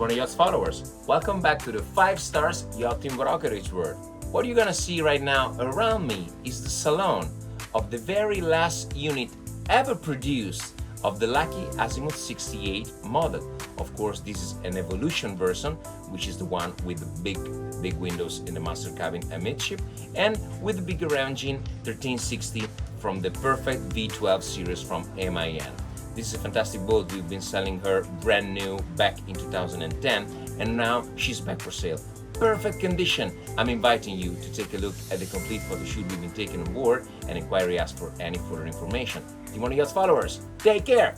Timone Yachts followers, welcome back to the 5 stars yachting brokerage world. What you're gonna see right now around me is the salon of the very last unit ever produced of the lucky Azimut 68 model. Of course, this is an evolution version, which is the one with the big windows in the master cabin amidship, and with the bigger engine 1360 from the perfect V12 series from MAN. This is a fantastic boat. We've been selling her brand new back in 2010, and now she's back for sale. Perfect condition. I'm inviting you to take a look at the complete photo shoot we've been taking on board and inquiry us for any further information. Timone Yachts followers, take care!